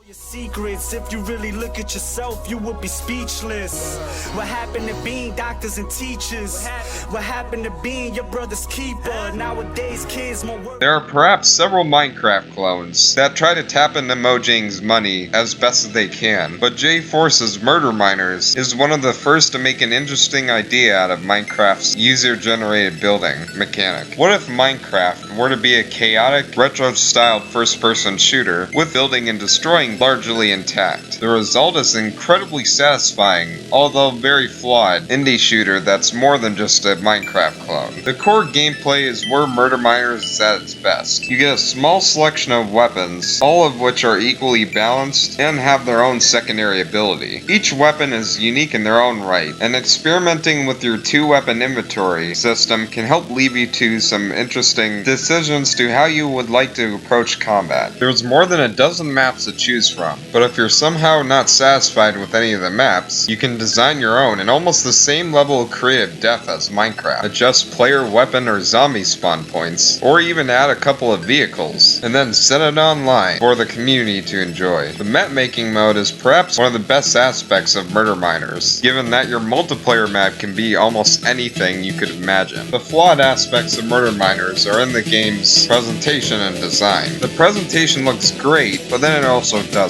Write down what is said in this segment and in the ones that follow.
Your secrets, if you really look at yourself, you would be speechless. What happened to being doctors and teachers? What happened to being your brother's keeper? Nowadays, kids more work. There are perhaps several Minecraft clones that try to tap into Mojang's money as best as they can, but J-Force's Murder Miners is one of the first to make an interesting idea out of Minecraft's user-generated building mechanic. What if Minecraft were to be a chaotic, retro-styled first-person shooter with building and destroying largely intact? The result is an incredibly satisfying, although very flawed, indie shooter that's more than just a Minecraft clone. The core gameplay is where Murder Miners is at its best. You get a small selection of weapons, all of which are equally balanced and have their own secondary ability. Each weapon is unique in their own right, and experimenting with your two-weapon inventory system can help lead you to some interesting decisions to how you would like to approach combat. There's more than a dozen maps to choose from, but if you're somehow not satisfied with any of the maps, you can design your own in almost the same level of creative depth as Minecraft. Adjust player, weapon, or zombie spawn points, or even add a couple of vehicles, and then set it online for the community to enjoy. The map making mode is perhaps one of the best aspects of Murder Miners, given that your multiplayer map can be almost anything you could imagine. The flawed aspects of Murder Miners are in the game's presentation and design. The presentation looks great, but then it also doesn't.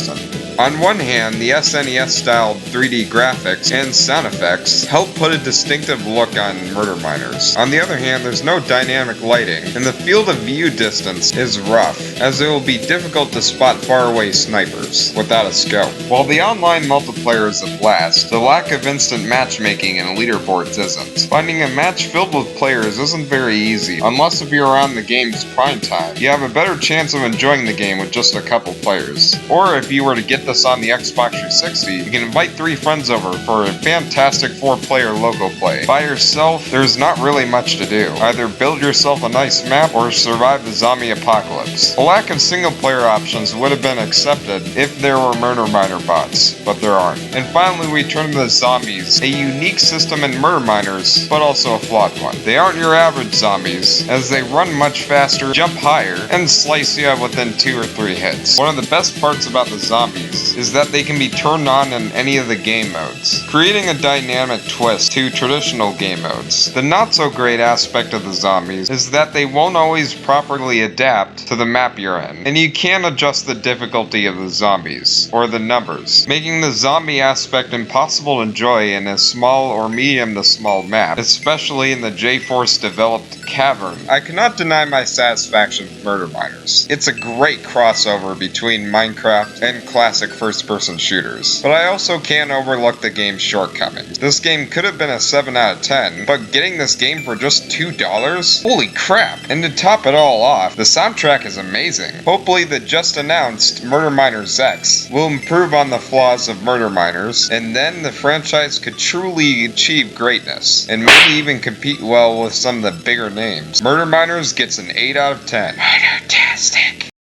On one hand, the SNES-style 3D graphics and sound effects help put a distinctive look on Murder Miners. On the other hand, there's no dynamic lighting, and the field of view distance is rough, as it will be difficult to spot faraway snipers without a scope. While the online multiplayer is a blast, the lack of instant matchmaking and leaderboards isn't. Finding a match filled with players isn't very easy, unless if you're on the game's prime time. You have a better chance of enjoying the game with just a couple players. Or if you were to get this on the Xbox 360, you can invite 3 friends over for a fantastic 4-player local play. By yourself, there's not really much to do. Either build yourself a nice map or survive the zombie apocalypse. A lack of single-player options would have been accepted if there were Murder Miner bots, but there aren't. And finally, we turn to the zombies, a unique system in Murder Miners, but also a flawed one. They aren't your average zombies, as they run much faster, jump higher, and slice you out within 2 or 3 hits. One of the best parts about the zombies is that they can be turned on in any of the game modes, creating a dynamic twist to traditional game modes. The not so great aspect of the zombies is that they won't always properly adapt to the map you're in, and you can't adjust the difficulty of the zombies, or the numbers, making the zombie aspect impossible to enjoy in a small or medium to small map, especially in the J-Force developed cavern. I cannot deny my satisfaction with Murder Miners. It's a great crossover between Minecraft and classic first-person shooters, but I also can't overlook the game's shortcomings. This game could have been a 7 out of 10, but getting this game for just $2? Holy crap! And to top it all off, the soundtrack is amazing. Hopefully the just announced Murder Miners X will improve on the flaws of Murder Miners, and then the franchise could truly achieve greatness, and maybe even compete well with some of the bigger names. Murder Miners gets an 8 out of 10. Murder-tastic.